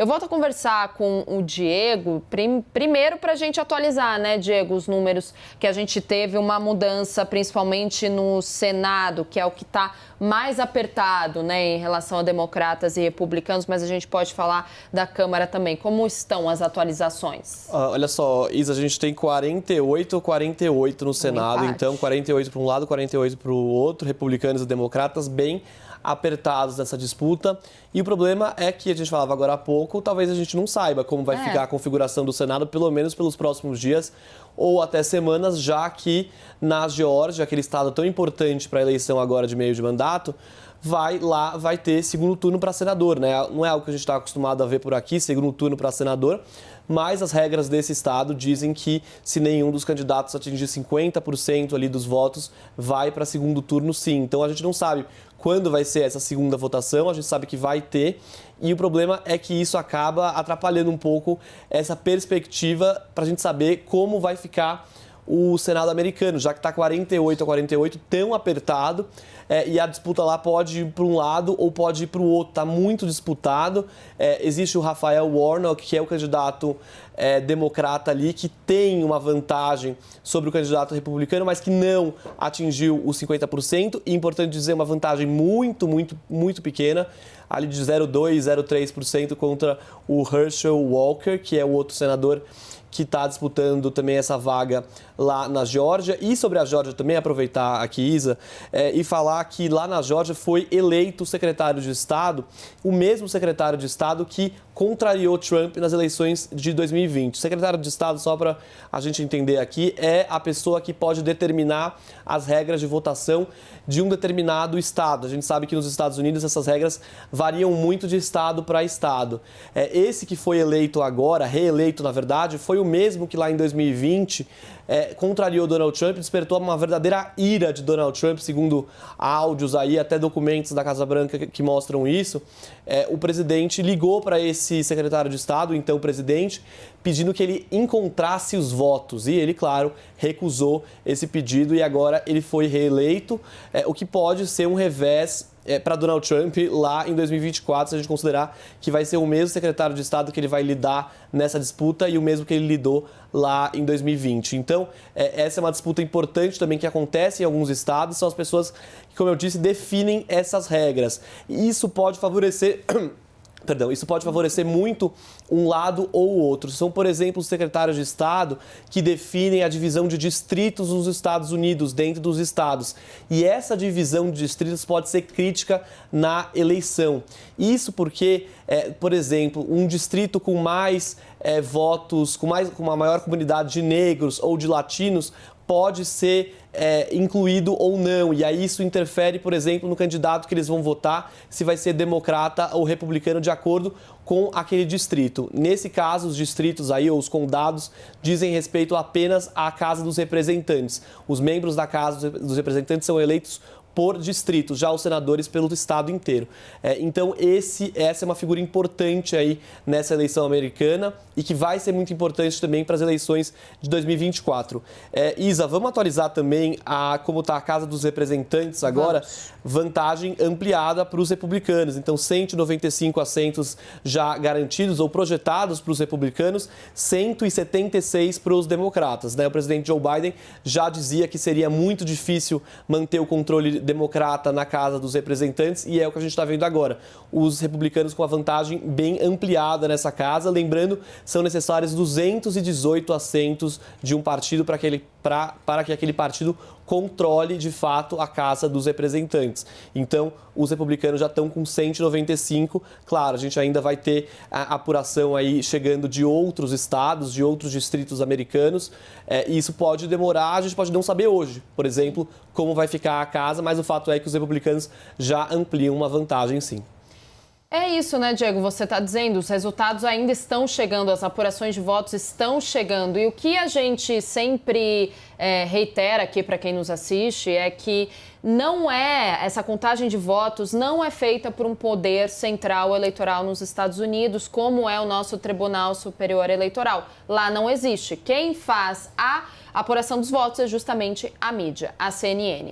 Eu volto a conversar com o Diego, primeiro para a gente atualizar, né, Diego, os números que a gente teve uma mudança, principalmente no Senado, que é o que está mais apertado, né, em relação a democratas e republicanos, mas a gente pode falar da Câmara também. Como estão as atualizações? Olha só, Isa, a gente tem 48 no Senado, então 48 para um lado, 48 para o outro, republicanos e democratas bem apertados nessa disputa. E o problema é que a gente falava agora há pouco, talvez a gente não saiba como vai ficar a configuração do Senado, pelo menos pelos próximos dias ou até semanas, já que na Geórgia, aquele estado tão importante para a eleição agora de meio de mandato, vai ter segundo turno para senador, né? Não é algo que a gente está acostumado a ver por aqui, segundo turno para senador, mas as regras desse estado dizem que se nenhum dos candidatos atingir 50% ali dos votos, vai para segundo turno sim. Então a gente não sabe quando vai ser essa segunda votação, a gente sabe que vai ter, e o problema é que isso acaba atrapalhando um pouco essa perspectiva para a gente saber como vai ficar o Senado americano, já que está 48 tão apertado, e a disputa lá pode ir para um lado ou pode ir para o outro, está muito disputado. Existe o Raphael Warnock, que é o candidato democrata ali, que tem uma vantagem sobre o candidato republicano, mas que não atingiu os 50%, e importante dizer, uma vantagem muito pequena, ali de 0,2%, 0,3% contra o Herschel Walker, que é o outro senador que está disputando também essa vaga lá na Geórgia. E sobre a Geórgia também, aproveitar aqui, Isa, e falar que lá na Geórgia foi eleito o secretário de Estado, o mesmo secretário de Estado que contrariou Trump nas eleições de 2020. O secretário de Estado, só para a gente entender aqui, é a pessoa que pode determinar as regras de votação de um determinado estado. A gente sabe que nos Estados Unidos essas regras variam muito de estado para estado. Esse que foi eleito agora, reeleito na verdade, foi o mesmo que lá em 2020 contrariou Donald Trump, despertou uma verdadeira ira de Donald Trump, segundo áudios aí, até documentos da Casa Branca que mostram isso. O presidente ligou para esse secretário de Estado, então o presidente, pedindo que ele encontrasse os votos. E ele, claro, recusou esse pedido e agora ele foi reeleito, o que pode ser um revés para Donald Trump lá em 2024, se a gente considerar que vai ser o mesmo secretário de Estado que ele vai lidar nessa disputa e o mesmo que ele lidou lá em 2020. Então, essa é uma disputa importante também que acontece em alguns estados, são as pessoas que, como eu disse, definem essas regras. E isso pode favorecer... Isso pode favorecer muito um lado ou outro. São, por exemplo, os secretários de Estado que definem a divisão de distritos nos Estados Unidos, dentro dos estados. E essa divisão de distritos pode ser crítica na eleição. Isso porque, por exemplo, um distrito com mais votos, com uma maior comunidade de negros ou de latinos, pode ser incluído ou não. E aí isso interfere, por exemplo, no candidato que eles vão votar, se vai ser democrata ou republicano, de acordo com aquele distrito. Nesse caso, os distritos aí, ou os condados, dizem respeito apenas à Casa dos Representantes. Os membros da Casa dos Representantes são eleitos por distrito, já os senadores pelo estado inteiro. Então, essa é uma figura importante aí nessa eleição americana e que vai ser muito importante também para as eleições de 2024. Isa, vamos atualizar também como está a Casa dos Representantes agora? Vamos. Vantagem ampliada para os republicanos. Então, 195 assentos já garantidos ou projetados para os republicanos, 176 para os democratas, né? O presidente Joe Biden já dizia que seria muito difícil manter o controle democrata na Casa dos Representantes e é o que a gente está vendo agora. Os republicanos com a vantagem bem ampliada nessa casa. Lembrando, são necessários 218 assentos de um partido para que aquele partido controle, de fato, a Casa dos Representantes. Então, os republicanos já estão com 195. Claro, a gente ainda vai ter a apuração aí chegando de outros estados, de outros distritos americanos. E isso pode demorar, a gente pode não saber hoje, por exemplo, como vai ficar a casa, mas o fato é que os republicanos já ampliam uma vantagem, sim. É isso, né, Diego? Você está dizendo, os resultados ainda estão chegando, as apurações de votos estão chegando. E o que a gente sempre reitera aqui para quem nos assiste é que essa contagem de votos não é feita por um poder central eleitoral nos Estados Unidos, como é o nosso Tribunal Superior Eleitoral. Lá não existe. Quem faz a apuração dos votos é justamente a mídia, a CNN.